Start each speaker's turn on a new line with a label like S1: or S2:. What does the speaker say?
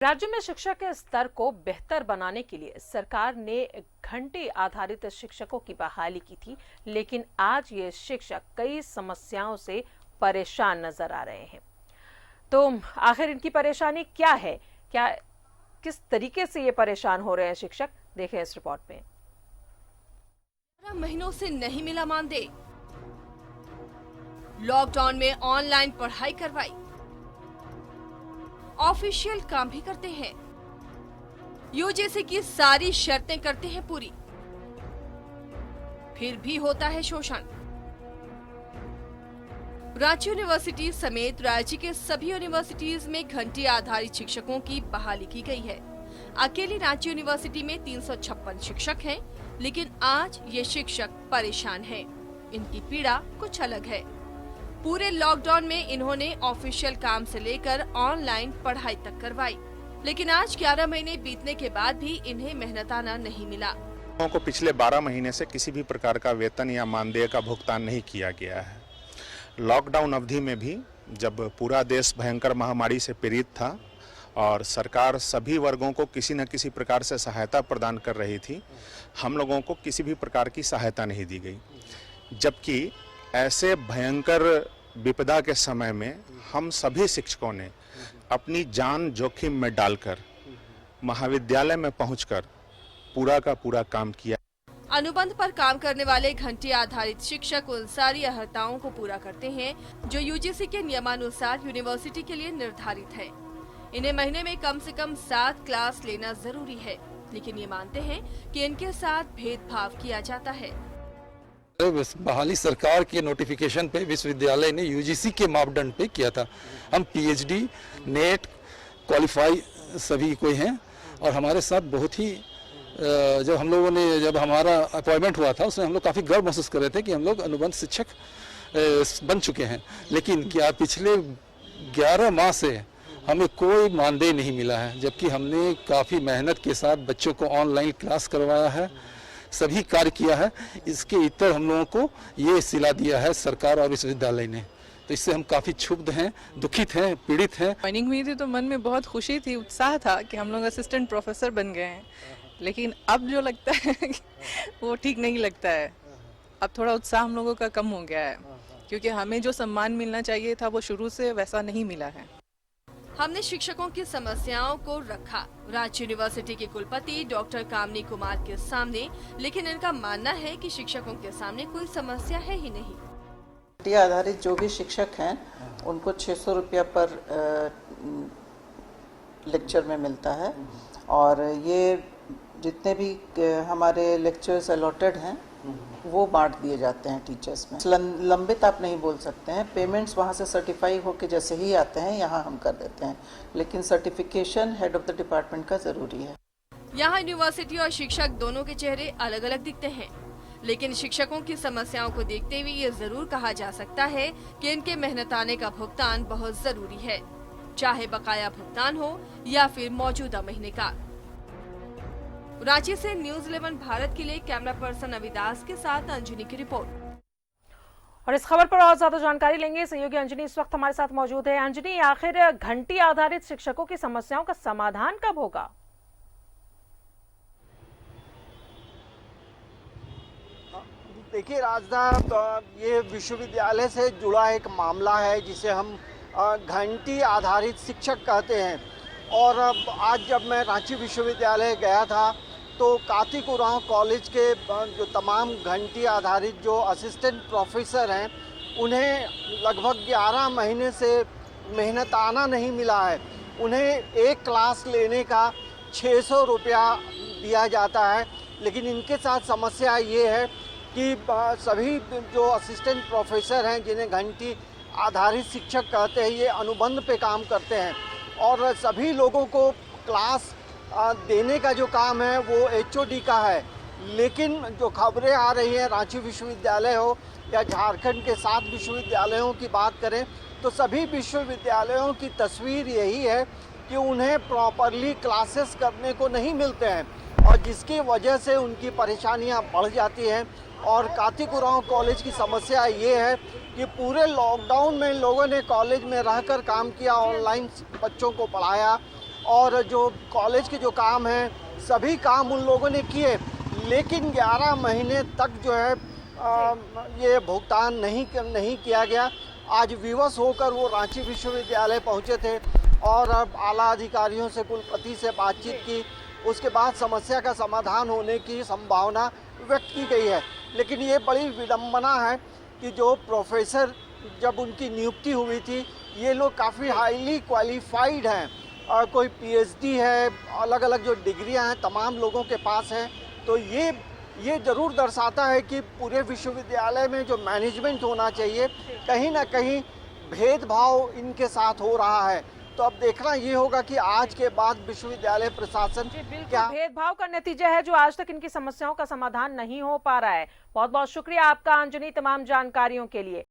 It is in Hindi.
S1: राज्य में शिक्षा के स्तर को बेहतर बनाने के लिए सरकार ने घंटे आधारित शिक्षकों की बहाली की थी, लेकिन आज ये शिक्षक कई समस्याओं से परेशान नजर आ रहे हैं। तो आखिर इनकी परेशानी क्या है, किस तरीके से ये परेशान हो रहे हैं शिक्षक, देखें इस रिपोर्ट में।
S2: 12 महीनों से नहीं मिला मानदेय, लॉकडाउन में ऑनलाइन पढ़ाई करवाई, ऑफिशियल काम भी करते हैं, यूजीसी की सारी शर्तें करते हैं पूरी, फिर भी होता है शोषण। रांची यूनिवर्सिटी समेत राज्य के सभी यूनिवर्सिटीज में घंटे आधारित शिक्षकों की बहाली की गई है। अकेली रांची यूनिवर्सिटी में 356 शिक्षक हैं, लेकिन आज ये शिक्षक परेशान हैं। इनकी पीड़ा कुछ अलग है। पूरे लॉकडाउन में इन्होंने ऑफिशियल काम से लेकर ऑनलाइन पढ़ाई तक करवाई, लेकिन आज 11 महीने बीतने के बाद भी इन्हें मेहनताना नहीं मिला।
S3: को पिछले 12 महीने से किसी भी प्रकार का वेतन या मानदेय का भुगतान नहीं किया गया है। लॉकडाउन अवधि में भी जब पूरा देश भयंकर महामारी से पीड़ित था और सरकार सभी वर्गों को किसी न किसी प्रकार से सहायता प्रदान कर रही थी, हम लोगों को किसी भी प्रकार की सहायता नहीं दी गई। जबकि ऐसे भयंकर विपदा के समय में हम सभी शिक्षकों ने अपनी जान जोखिम में डालकर महाविद्यालय में पहुंचकर पूरा का पूरा काम किया।
S2: अनुबंध पर काम करने वाले घंटे आधारित शिक्षक उन सारी अहर्ताओं को पूरा करते हैं जो यूजीसी के नियमानुसार यूनिवर्सिटी के लिए निर्धारित है। इन्हें महीने में कम से कम 7 क्लास लेना जरूरी है, लेकिन ये मानते हैं कि इनके साथ भेदभाव किया जाता है।
S4: बहाली सरकार के नोटिफिकेशन पे विश्वविद्यालय ने यूजीसी के मापदंड पे किया था। हम पीएचडी, नेट क्वालिफाई सभी कोई हैं और हमारे साथ बहुत ही जब हमारा अपॉइंटमेंट हुआ था उसमें हम लोग काफ़ी गर्व महसूस कर रहे थे कि हम लोग अनुबंध शिक्षक बन चुके हैं। लेकिन क्या पिछले 11 माह से हमें कोई मानदेय नहीं मिला है, जबकि हमने काफ़ी मेहनत के साथ बच्चों को ऑनलाइन क्लास करवाया है, सभी कार्य किया है। इसके इतर हम लोगों को ये सिला दिया है सरकार और विश्वविद्यालय ने, तो इससे हम काफ़ी क्षुब्ध हैं, दुखित हैं, पीड़ित हैं।
S5: ज्वाइनिंग हुई थी तो मन में बहुत खुशी थी, उत्साह था कि हम लोग असिस्टेंट प्रोफेसर बन गए हैं, लेकिन अब जो लगता है वो ठीक नहीं लगता है। अब थोड़ा उत्साह हम लोगों का कम हो गया है, क्योंकि हमें जो सम्मान मिलना चाहिए था वो शुरू से वैसा नहीं मिला है।
S2: हमने शिक्षकों की समस्याओं को रखा रांची यूनिवर्सिटी के कुलपति डॉक्टर कामनी कुमार के सामने, लेकिन इनका मानना है कि शिक्षकों के सामने कोई समस्या है ही नहीं।
S6: घंटे आधारित जो भी शिक्षक हैं उनको 600 रुपया पर लेक्चर में मिलता है, और ये जितने भी हमारे लेक्चर्स अलॉटेड हैं वो बांट दिए जाते हैं टीचर्स में। लंबित आप नहीं बोल सकते हैं, पेमेंट्स वहाँ से सर्टिफाई होकर जैसे ही आते हैं यहाँ हम कर देते हैं, लेकिन certification head of the department का ज़रूरी है।
S2: यहाँ यूनिवर्सिटी और शिक्षक दोनों के चेहरे अलग अलग दिखते हैं, लेकिन शिक्षकों की समस्याओं को देखते हुए ये जरूर कहा जा सकता है कि इनके मेहनताने का भुगतान बहुत जरूरी है, चाहे बकाया भुगतान हो या फिर मौजूदा महीने का। रांची से न्यूज़ 11 भारत के लिए कैमरा पर्सन अविदास के साथ अंजनी की रिपोर्ट।
S1: और इस खबर पर और ज्यादा जानकारी लेंगे, सहयोगी अंजनी इस वक्त हमारे साथ मौजूद है। अंजनी, आखिर घंटी आधारित शिक्षकों की समस्याओं का समाधान कब होगा?
S7: देखिए राजदा, ये विश्वविद्यालय से जुड़ा एक मामला है जिसे हम घंटी आधारित शिक्षक कहते हैं। और आज जब मैं रांची विश्वविद्यालय गया था तो कार्तिक उरांव कॉलेज के जो तमाम घंटी आधारित जो असिस्टेंट प्रोफेसर हैं उन्हें लगभग 11 महीने से मेहनताना नहीं मिला है। उन्हें एक क्लास लेने का 600 रुपया दिया जाता है, लेकिन इनके साथ समस्या ये है कि सभी जो असिस्टेंट प्रोफेसर हैं जिन्हें घंटी आधारित शिक्षक कहते हैं, ये अनुबंध पे काम करते हैं और सभी लोगों को क्लास देने का जो काम है वो एचओडी का है। लेकिन जो खबरें आ रही हैं, रांची विश्वविद्यालय हो या झारखंड के 7 विश्वविद्यालयों की बात करें तो सभी विश्वविद्यालयों की तस्वीर यही है कि उन्हें प्रॉपरली क्लासेस करने को नहीं मिलते हैं, और जिसकी वजह से उनकी परेशानियां बढ़ जाती हैं। और कार्तिक उरांव कॉलेज की समस्या ये है कि पूरे लॉकडाउन में लोगों ने कॉलेज में रहकर काम किया, ऑनलाइन बच्चों को पढ़ाया, और जो कॉलेज के जो काम हैं सभी काम उन लोगों ने किए, लेकिन 11 महीने तक जो है ये भुगतान नहीं किया गया। आज विवश होकर वो रांची विश्वविद्यालय पहुंचे थे और आला अधिकारियों से, कुलपति से बातचीत की। उसके बाद समस्या का समाधान होने की संभावना व्यक्त की गई है। लेकिन ये बड़ी विडंबना है कि जो प्रोफेसर जब उनकी नियुक्ति हुई थी, ये लोग काफ़ी हाईली क्वालिफाइड हैं, कोई पीएचडी है, अलग अलग जो डिग्रियां हैं तमाम लोगों के पास हैं। तो ये ज़रूर दर्शाता है कि पूरे विश्वविद्यालय में जो मैनेजमेंट होना चाहिए, कहीं ना कहीं भेदभाव इनके साथ हो रहा है। तो अब देखना ये होगा कि आज के बाद विश्वविद्यालय प्रशासन क्या
S1: भेदभाव का नतीजा है जो आज तक इनकी समस्याओं का समाधान नहीं हो पा रहा है। बहुत बहुत शुक्रिया आपका अंजनी, तमाम जानकारियों के लिए।